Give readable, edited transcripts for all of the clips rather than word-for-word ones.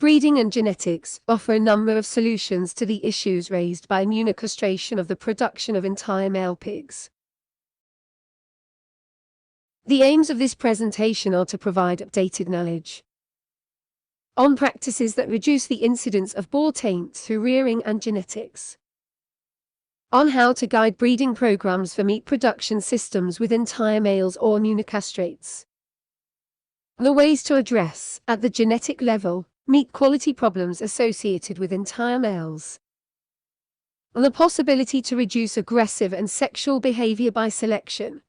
Breeding and genetics offer a number of solutions to the issues raised by immunocastration of the production of entire male pigs. The aims of this presentation are to provide updated knowledge on practices that reduce the incidence of boar taint through rearing and genetics, on how to guide breeding programs for meat production systems with entire males or immunocastrates, the ways to address, at the genetic level, meat quality problems associated with entire males, the possibility to reduce aggressive and sexual behavior by selection.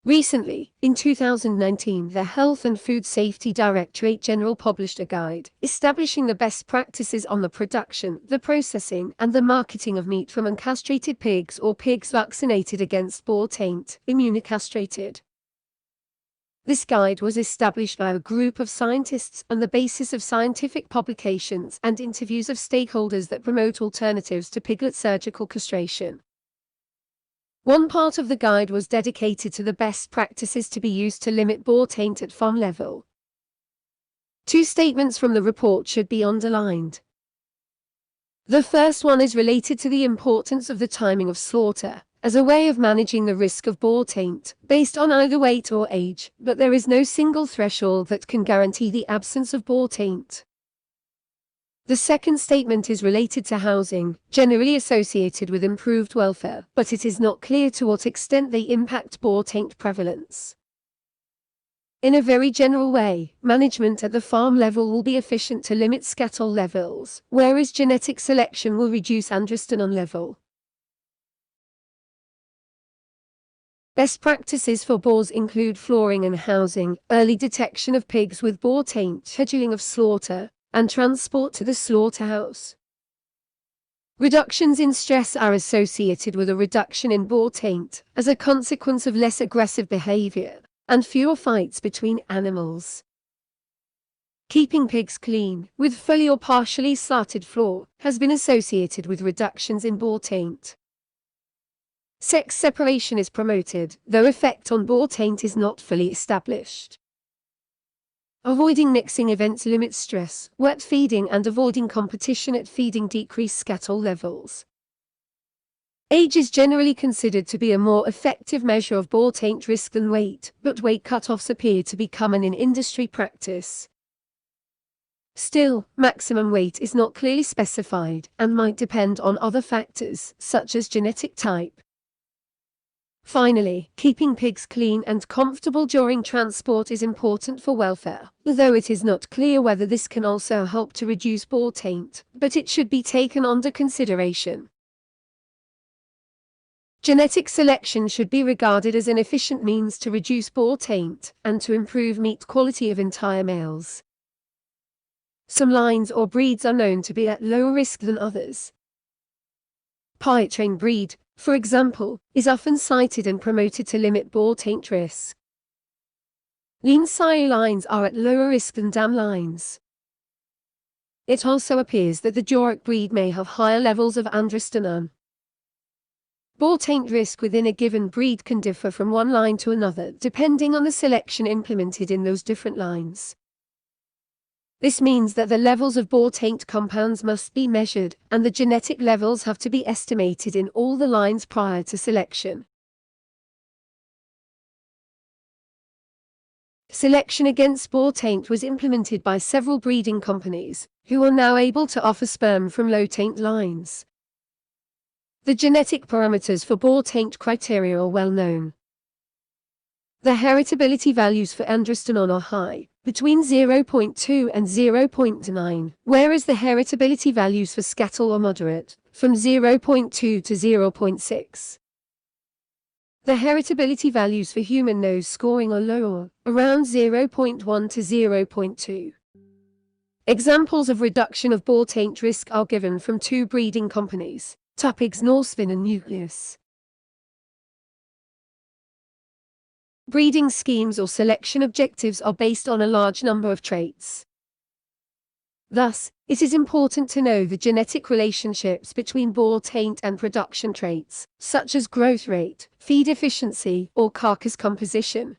Recently, in 2019, the Health and Food Safety Directorate-General published a guide establishing the best practices on the production, the processing, and the marketing of meat from uncastrated pigs or pigs vaccinated against boar taint, immunocastrated. This guide was established by a group of scientists on the basis of scientific publications and interviews of stakeholders that promote alternatives to piglet surgical castration. One part of the guide was dedicated to the best practices to be used to limit boar taint at farm level. Two statements from the report should be underlined. The first one is related to the importance of the timing of slaughter as a way of managing the risk of boar taint, based on either weight or age, but there is no single threshold that can guarantee the absence of boar taint. The second statement is related to housing, generally associated with improved welfare, but it is not clear to what extent they impact boar taint prevalence. In a very general way, management at the farm level will be efficient to limit scatol levels, whereas genetic selection will reduce androstenone level. Best practices for boars include flooring and housing, early detection of pigs with boar taint, scheduling of slaughter, and transport to the slaughterhouse. Reductions in stress are associated with a reduction in boar taint as a consequence of less aggressive behavior and fewer fights between animals. Keeping pigs clean, with fully or partially slatted floor, has been associated with reductions in boar taint. Sex separation is promoted, though effect on boar taint is not fully established. Avoiding mixing events limits stress, wet feeding and avoiding competition at feeding decrease scatol levels. Age is generally considered to be a more effective measure of boar taint risk than weight, but weight cutoffs appear to be common in industry practice. Still, maximum weight is not clearly specified and might depend on other factors, such as genetic type. Finally, keeping pigs clean and comfortable during transport is important for welfare, though it is not clear whether this can also help to reduce boar taint, but it should be taken under consideration. Genetic selection should be regarded as an efficient means to reduce boar taint and to improve meat quality of entire males. Some lines or breeds are known to be at lower risk than others. Powertrain breed, for example, is often cited and promoted to limit boar taint risk. Lean sire lines are at lower risk than dam lines. It also appears that the Duroc breed may have higher levels of androstenone. Boar taint risk within a given breed can differ from one line to another depending on the selection implemented in those different lines. This means that the levels of boar taint compounds must be measured, and the genetic levels have to be estimated in all the lines prior to selection. Selection against boar taint was implemented by several breeding companies, who are now able to offer sperm from low taint lines. The genetic parameters for boar taint criteria are well known. The heritability values for androstenone are high, between 0.2 and 0.9, whereas the heritability values for scatol are moderate, from 0.2 to 0.6. The heritability values for human nose scoring are lower, around 0.1 to 0.2. Examples of reduction of boar taint risk are given from two breeding companies, Tupigs Norspin and Nucleus. Breeding schemes or selection objectives are based on a large number of traits. Thus, it is important to know the genetic relationships between boar taint and production traits, such as growth rate, feed efficiency, or carcass composition.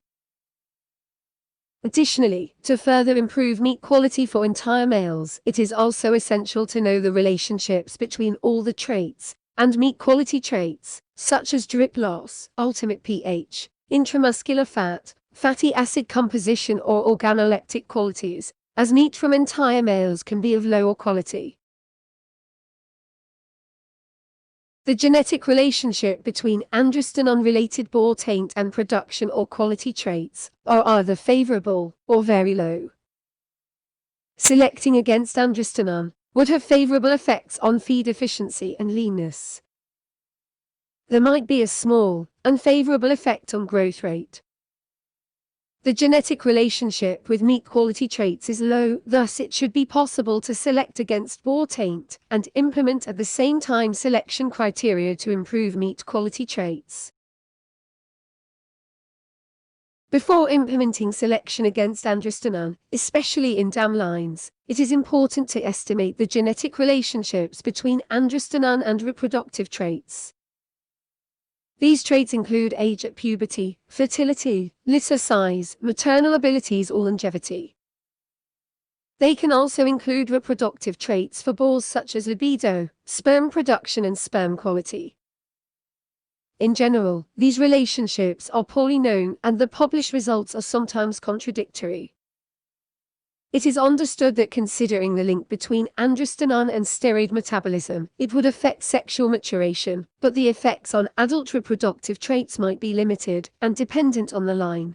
Additionally, to further improve meat quality for entire males, it is also essential to know the relationships between all the traits and meat quality traits, such as drip loss, ultimate pH, intramuscular fat, fatty acid composition or organoleptic qualities, as meat from entire males can be of lower quality. The genetic relationship between androstenone-related boar taint and production or quality traits are either favorable or very low. Selecting against androstenone would have favorable effects on feed efficiency and leanness. There might be a small, unfavorable effect on growth rate. The genetic relationship with meat quality traits is low, thus it should be possible to select against boar taint and implement at the same time selection criteria to improve meat quality traits. Before implementing selection against androstenone, especially in dam lines, it is important to estimate the genetic relationships between androstenone and reproductive traits. These traits include age at puberty, fertility, litter size, maternal abilities or longevity. They can also include reproductive traits for boars such as libido, sperm production and sperm quality. In general, these relationships are poorly known and the published results are sometimes contradictory. It is understood that considering the link between androstenone and steroid metabolism, it would affect sexual maturation, but the effects on adult reproductive traits might be limited and dependent on the line.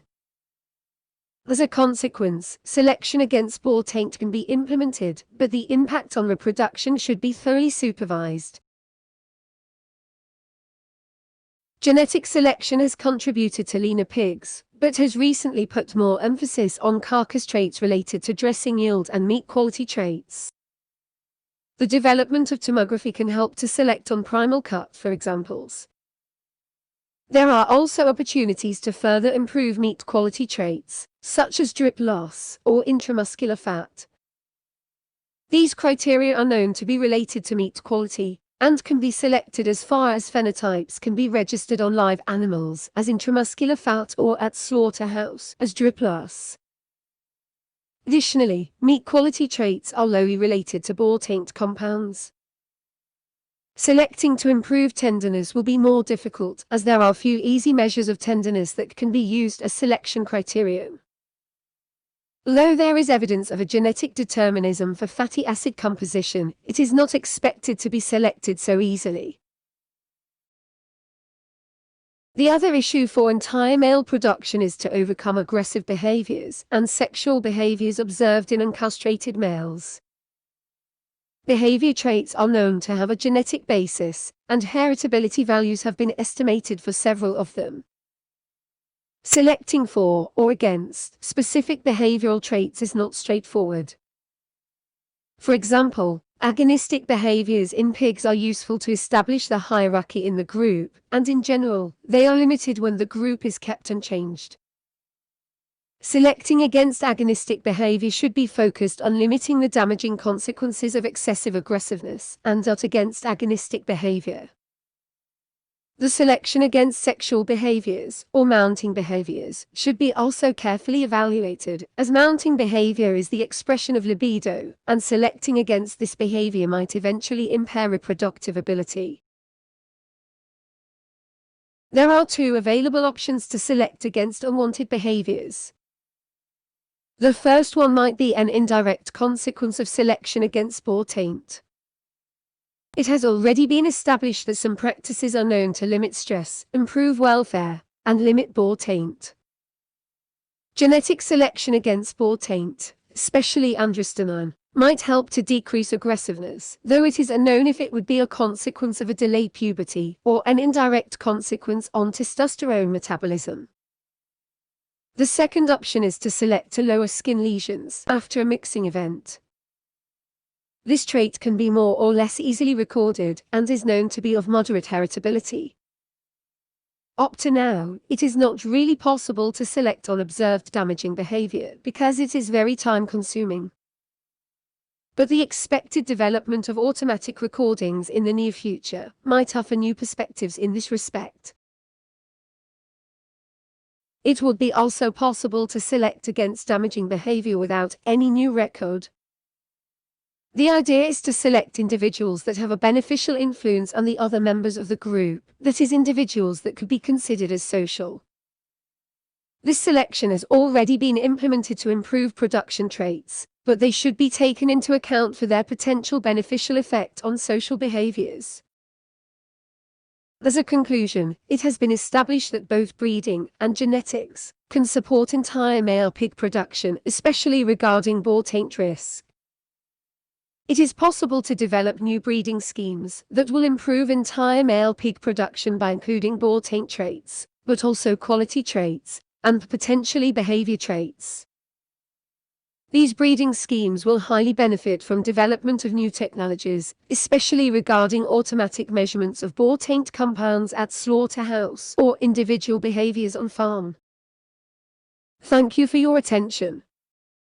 As a consequence, selection against boar taint can be implemented, but the impact on reproduction should be thoroughly supervised. Genetic selection has contributed to leaner pigs, but has recently put more emphasis on carcass traits related to dressing yield and meat quality traits. The development of tomography can help to select on primal cut, for examples. There are also opportunities to further improve meat quality traits, such as drip loss or intramuscular fat. These criteria are known to be related to meat quality, and can be selected as far as phenotypes can be registered on live animals as intramuscular fat or at slaughterhouse as drip loss. Additionally, meat quality traits are lowly related to boar taint compounds. Selecting to improve tenderness will be more difficult as there are few easy measures of tenderness that can be used as selection criterion. Although there is evidence of a genetic determinism for fatty acid composition, it is not expected to be selected so easily. The other issue for entire male production is to overcome aggressive behaviors and sexual behaviors observed in uncastrated males. Behavior traits are known to have a genetic basis, and heritability values have been estimated for several of them. Selecting for or against specific behavioral traits is not straightforward. For example, agonistic behaviors in pigs are useful to establish the hierarchy in the group, and in general, they are limited when the group is kept unchanged. Selecting against agonistic behavior should be focused on limiting the damaging consequences of excessive aggressiveness, and not against agonistic behavior. The selection against sexual behaviors, or mounting behaviors, should be also carefully evaluated, as mounting behavior is the expression of libido, and selecting against this behavior might eventually impair reproductive ability. There are two available options to select against unwanted behaviors. The first one might be an indirect consequence of selection against boar taint. It has already been established that some practices are known to limit stress, improve welfare, and limit boar taint. Genetic selection against boar taint, especially androstenone, might help to decrease aggressiveness, though it is unknown if it would be a consequence of a delayed puberty or an indirect consequence on testosterone metabolism. The second option is to select to lower skin lesions after a mixing event. This trait can be more or less easily recorded and is known to be of moderate heritability. Up to now, it is not really possible to select on observed damaging behavior because it is very time-consuming. But the expected development of automatic recordings in the near future might offer new perspectives in this respect. It would be also possible to select against damaging behavior without any new record. The idea is to select individuals that have a beneficial influence on the other members of the group, that is, individuals that could be considered as social. This selection has already been implemented to improve production traits, but they should be taken into account for their potential beneficial effect on social behaviours. As a conclusion, it has been established that both breeding and genetics can support entire male pig production, especially regarding boar taint risk. It is possible to develop new breeding schemes that will improve entire male pig production by including boar taint traits, but also quality traits and potentially behavior traits. These breeding schemes will highly benefit from development of new technologies, especially regarding automatic measurements of boar taint compounds at slaughterhouse or individual behaviors on farm. Thank you for your attention.